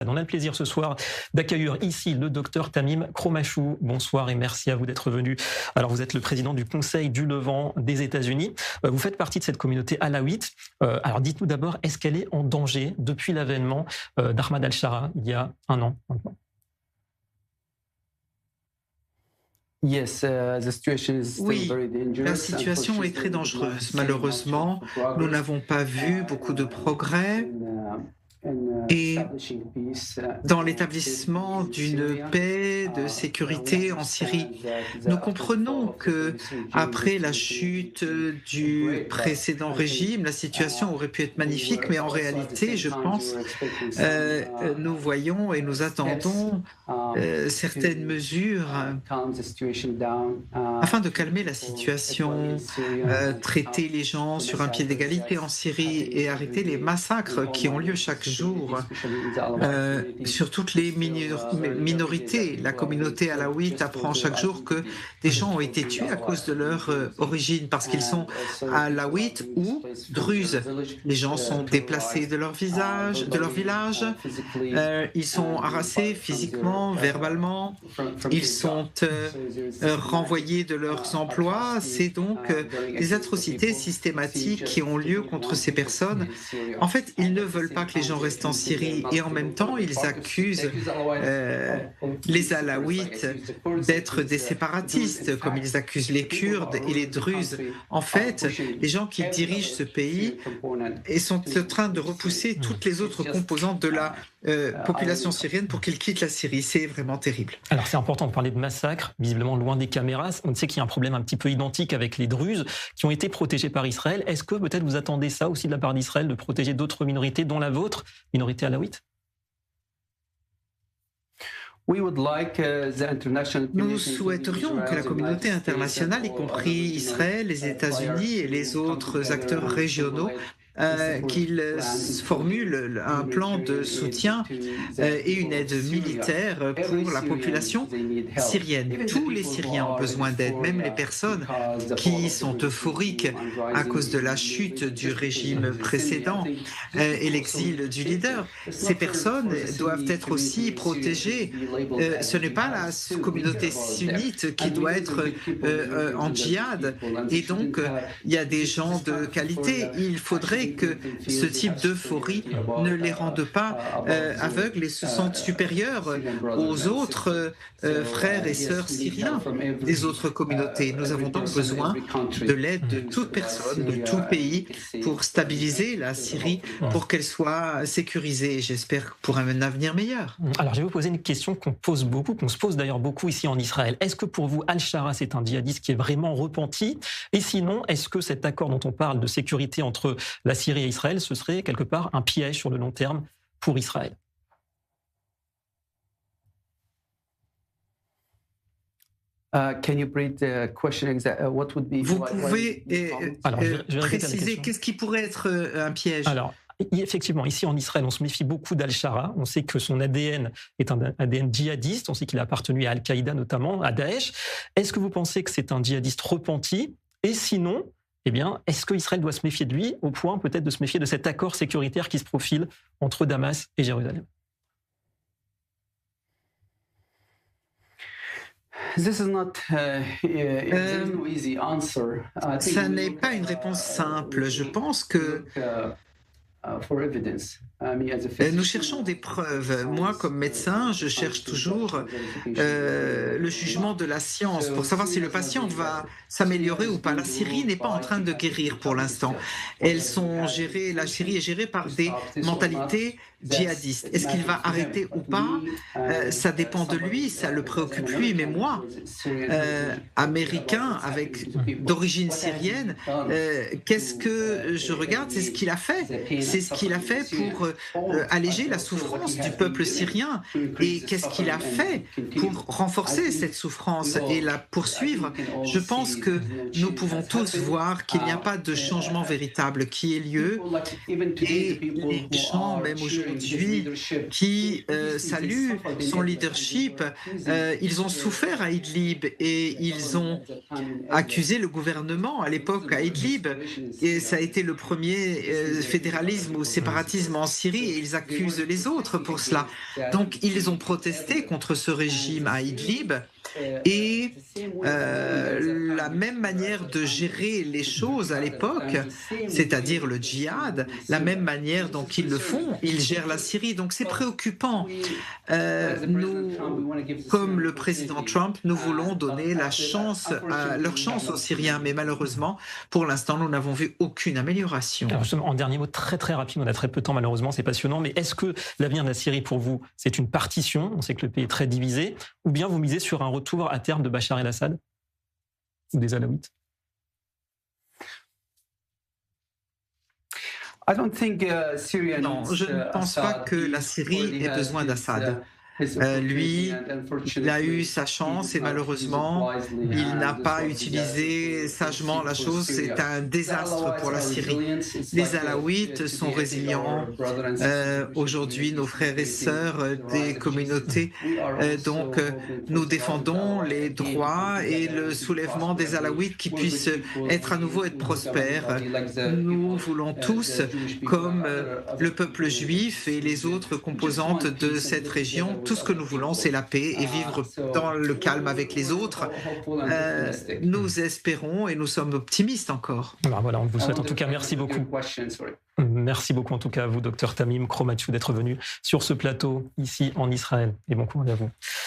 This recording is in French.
On a le plaisir ce soir d'accueillir ici le docteur Tamim Kromachou. Bonsoir et merci à vous d'être venu. Alors vous êtes le président du Conseil du Levant des États-Unis. Vous faites partie de cette communauté alawite. Alors dites-nous d'abord, est-ce qu'elle est en danger depuis l'avènement d'Ahmad al-Shara il y a un an maintenant? Oui, la situation est très dangereuse. Malheureusement, nous n'avons pas vu beaucoup de progrès et dans l'établissement d'une paix, de sécurité en Syrie. Nous comprenons que après la chute du précédent régime, la situation aurait pu être magnifique, mais en réalité, je pense, nous voyons et nous attendons certaines mesures afin de calmer la situation, traiter les gens sur un pied d'égalité en Syrie et arrêter les massacres qui ont lieu chaque jour sur toutes les minorités. La communauté alaouite apprend chaque jour que des gens ont été tués à cause de leur origine, parce qu'ils sont alaouites ou druzes. Les gens sont déplacés de leur village, ils sont harassés physiquement, verbalement, ils sont renvoyés de leurs emplois. C'est donc des atrocités systématiques qui ont lieu contre ces personnes. En fait, ils ne veulent pas que les gens restent en Syrie et en même temps, ils accusent les Alaouites d'être des séparatistes, comme ils accusent les Kurdes et les Druzes. En fait, les gens qui dirigent ce pays sont en train de repousser toutes les autres composantes de la population syrienne pour qu'ils quittent la Syrie. C'est vraiment terrible. Alors c'est important de parler de massacres, visiblement loin des caméras. On sait qu'il y a un problème un petit peu identique avec les Druzes qui ont été protégés par Israël. Est-ce que peut-être vous attendez ça aussi de la part d'Israël, de protéger d'autres minorités, dont la vôtre, minorité alaouite? Nous souhaiterions que la communauté internationale, y compris Israël, les États-Unis et les autres acteurs régionaux, qu'ils formulent un plan de soutien et une aide militaire pour la population syrienne. Tous les Syriens ont besoin d'aide, même les personnes qui sont euphoriques à cause de la chute du régime précédent et l'exil du leader. Ces personnes doivent être aussi protégées. Ce n'est pas la communauté sunnite qui doit être en djihad. Et donc, il y a des gens de qualité. Il faudrait que ce type d'euphorie ne les rende pas aveugles et se sentent supérieurs aux autres frères et sœurs syriens des autres communautés. Nous avons donc besoin de l'aide de toute personne, de tout pays, pour stabiliser la Syrie, pour qu'elle soit sécurisée, j'espère, pour un avenir meilleur. Alors, je vais vous poser une question qu'on se pose d'ailleurs beaucoup ici en Israël. Est-ce que pour vous, Al-Shara, c'est un djihadiste qui est vraiment repenti? Et sinon, est-ce que cet accord dont on parle de sécurité entre la Syrie et Israël, ce serait quelque part un piège sur le long terme pour Israël? Vous pouvez préciser qu'est-ce qui pourrait être un piège? Alors, effectivement, ici en Israël, on se méfie beaucoup d'Al-Shara. On sait que son ADN est un ADN djihadiste. On sait qu'il a appartenu à Al-Qaïda notamment, à Daesh. Est-ce que vous pensez que c'est un djihadiste repenti? Et sinon, eh bien, est-ce qu'Israël doit se méfier de lui, au point peut-être de se méfier de cet accord sécuritaire qui se profile entre Damas et Jérusalem? Ça n'est pas une réponse simple. Je pense que nous cherchons des preuves. Moi, comme médecin, je cherche toujours le jugement de la science pour savoir si le patient va s'améliorer ou pas. La Syrie n'est pas en train de guérir pour l'instant. La Syrie est gérée par des mentalités djihadistes. Est-ce qu'il va arrêter ou pas? Ça dépend de lui, ça le préoccupe lui. Mais moi, américain d'origine syrienne, qu'est-ce que je regarde? C'est ce qu'il a fait. C'est ce qu'il a fait pour alléger la souffrance du peuple syrien. Et qu'est-ce qu'il a fait pour renforcer cette souffrance et la poursuivre? Je pense que nous pouvons tous voir qu'il n'y a pas de changement véritable qui ait lieu. Et les gens, même aujourd'hui, aujourd'hui qui saluent son leadership. Ils ont souffert à Idlib et ils ont accusé le gouvernement à l'époque à Idlib. Et ça a été le premier fédéralisme ou séparatisme en Syrie et ils accusent les autres pour cela. Donc ils ont protesté contre ce régime à Idlib. Et la même manière de gérer les choses à l'époque, c'est-à-dire le djihad, la même manière dont ils le font, ils gèrent la Syrie. Donc c'est préoccupant. Nous, comme le président Trump, nous voulons donner leur chance aux Syriens, mais malheureusement, pour l'instant, nous n'avons vu aucune amélioration. Alors justement, en dernier mot, très très rapide, on a très peu de temps malheureusement, c'est passionnant, mais est-ce que l'avenir de la Syrie pour vous, c'est une partition, on sait que le pays est très divisé, ou bien vous misez sur un retour à terme de Bachar el-Assad ou des Alaouites? Non, je ne pense pas que la Syrie ait besoin d'Assad. Lui, il a eu sa chance et malheureusement, il n'a pas utilisé sagement la chose. C'est un désastre pour la Syrie. Les Alaouites sont résilients. Aujourd'hui, nos frères et sœurs des communautés, donc nous défendons les droits et le soulèvement des Alaouites qui puissent à nouveau être prospères. Nous voulons tous, comme le peuple juif et les autres composantes de cette région, tout ce que nous voulons, c'est la paix et vivre dans le calme avec les autres. Nous espérons et nous sommes optimistes encore. Ben voilà, on vous souhaite en tout cas merci beaucoup. Merci beaucoup en tout cas à vous, Dr Tamim Kromatchou, d'être venu sur ce plateau ici en Israël. Et bon courage à vous.